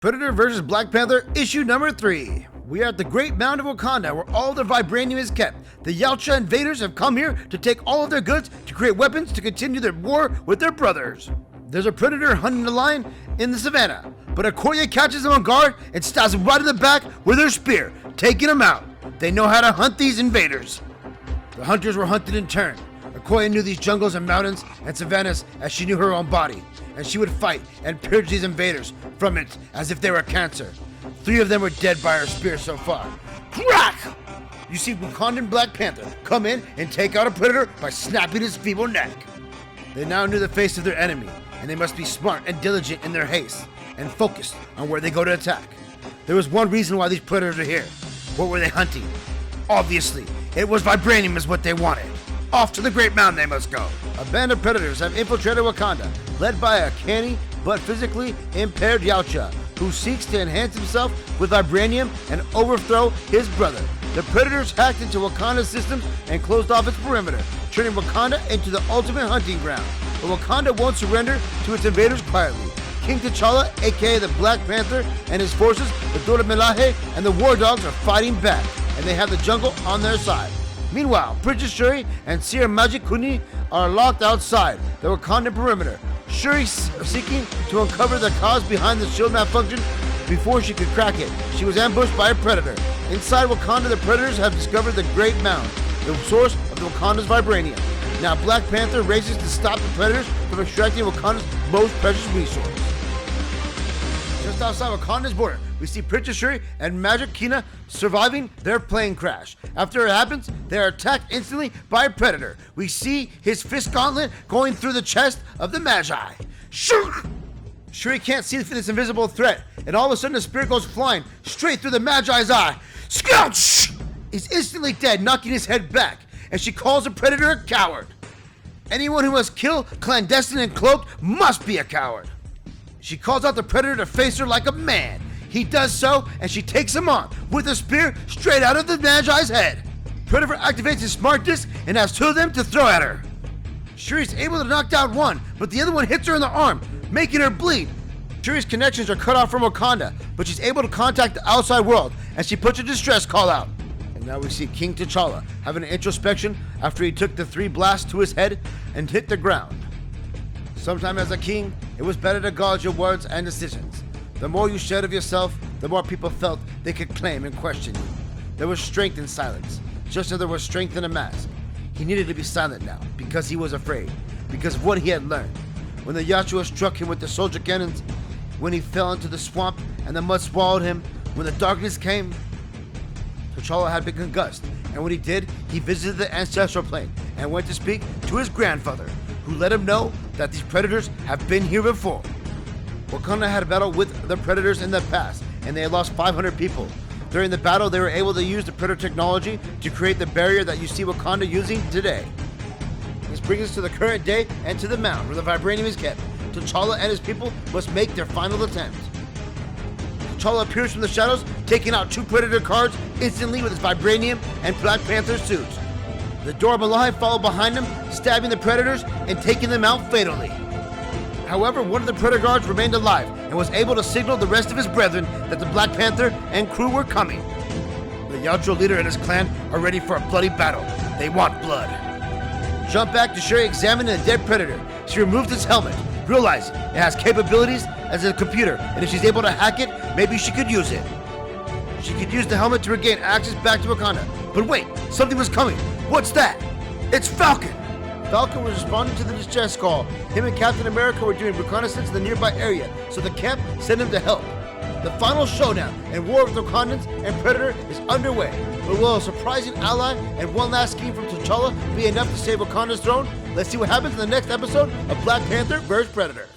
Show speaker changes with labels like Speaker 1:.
Speaker 1: Predator vs. Black Panther, issue number 3. We are at the Great Mound of Wakanda, where all their vibranium is kept. The Yautja invaders have come here to take all of their goods to create weapons to continue their war with their brothers. There's a predator hunting a lion in the savannah, but Okoye catches him on guard and stabs him right in the back with her spear, taking him out. They know how to hunt these invaders. The hunters were hunted in turn. Okoye knew these jungles and mountains and savannas as she knew her own body, and she would fight and purge these invaders from it as if they were cancer. 3 of them were dead by her spear so far. Crack! You see Wakandan Black Panther come in and take out a predator by snapping his feeble neck. They now knew the face of their enemy, and they must be smart and diligent in their haste and focused on where they go to attack. There was one reason why these predators are here. What were they hunting? Obviously, it was vibranium is what they wanted. Off to the Great Mound they must go. A band of predators have infiltrated Wakanda, led by a canny but physically impaired Yautja, who seeks to enhance himself with vibranium and overthrow his brother. The predators hacked into Wakanda's systems and closed off its perimeter, turning Wakanda into the ultimate hunting ground. But Wakanda won't surrender to its invaders quietly. King T'Challa, aka the Black Panther, and his forces, the Dora Milaje and the War Dogs, are fighting back, and they have the jungle on their side. Meanwhile, Princess Shuri and Seer Magic Kuni are locked outside the Wakandan perimeter. Shuri seeking to uncover the cause behind the shield malfunction before she could crack it. She was ambushed by a predator. Inside Wakanda, the predators have discovered the Great Mound, the source of the Wakanda's vibranium. Now Black Panther races to stop the predators from extracting Wakanda's most precious resource. Just outside Wakanda's border, we see Princess Shuri and Magic Kina surviving their plane crash. After it happens, they are attacked instantly by a predator. We see his fist gauntlet going through the chest of the Magi. Shuri can't see this invisible threat, and all of a sudden the spear goes flying straight through the Magi's eye. Scout! He's instantly dead, knocking his head back, and she calls the predator a coward. Anyone who must kill clandestine and cloaked must be a coward. She calls out the predator to face her like a man. He does so, and she takes him on with a spear straight out of the Magi's head. Predator activates his smart disc and has 2 of them to throw at her. Shuri's able to knock down one, but the other one hits her in the arm, making her bleed. Shuri's connections are cut off from Wakanda, but she's able to contact the outside world, and she puts a distress call out. And now we see King T'Challa having an introspection after he took the 3 blasts to his head and hit the ground. Sometime as a king, it was better to guard your words and decisions. The more you shared of yourself, the more people felt they could claim and question you. There was strength in silence, just as there was strength in a mask. He needed to be silent now, because he was afraid, because of what he had learned. When the Yautja struck him with the soldier cannons, when he fell into the swamp and the mud swallowed him, when the darkness came, T'Challa had been concussed, and when he did, he visited the ancestral plane and went to speak to his grandfather, who let him know that these predators have been here before. Wakanda had a battle with the predators in the past, and they had lost 500 people. During the battle, they were able to use the predator technology to create the barrier that you see Wakanda using today. This brings us to the current day and to the mound where the vibranium is kept. T'Challa and his people must make their final attempt. T'Challa appears from the shadows, taking out 2 predator cards instantly with his vibranium and Black Panther suits. The Dora Milaje followed behind him, stabbing the predators and taking them out fatally. However, one of the predator guards remained alive and was able to signal the rest of his brethren that the Black Panther and crew were coming. The Yautja leader and his clan are ready for a bloody battle. They want blood. Jump back to Shuri examining the dead predator. She removed his helmet, realizing it has capabilities as a computer, and if she's able to hack it, maybe she could use it. She could use the helmet to regain access back to Wakanda. But wait, something was coming. What's that? It's Falcon! Falcon was responding to the distress call. Him and Captain America were doing reconnaissance in the nearby area, so the camp sent him to help. The final showdown and war with Wakandans and Predator is underway, but will a surprising ally and one last scheme from T'Challa be enough to save Wakanda's throne? Let's see what happens in the next episode of Black Panther vs. Predator.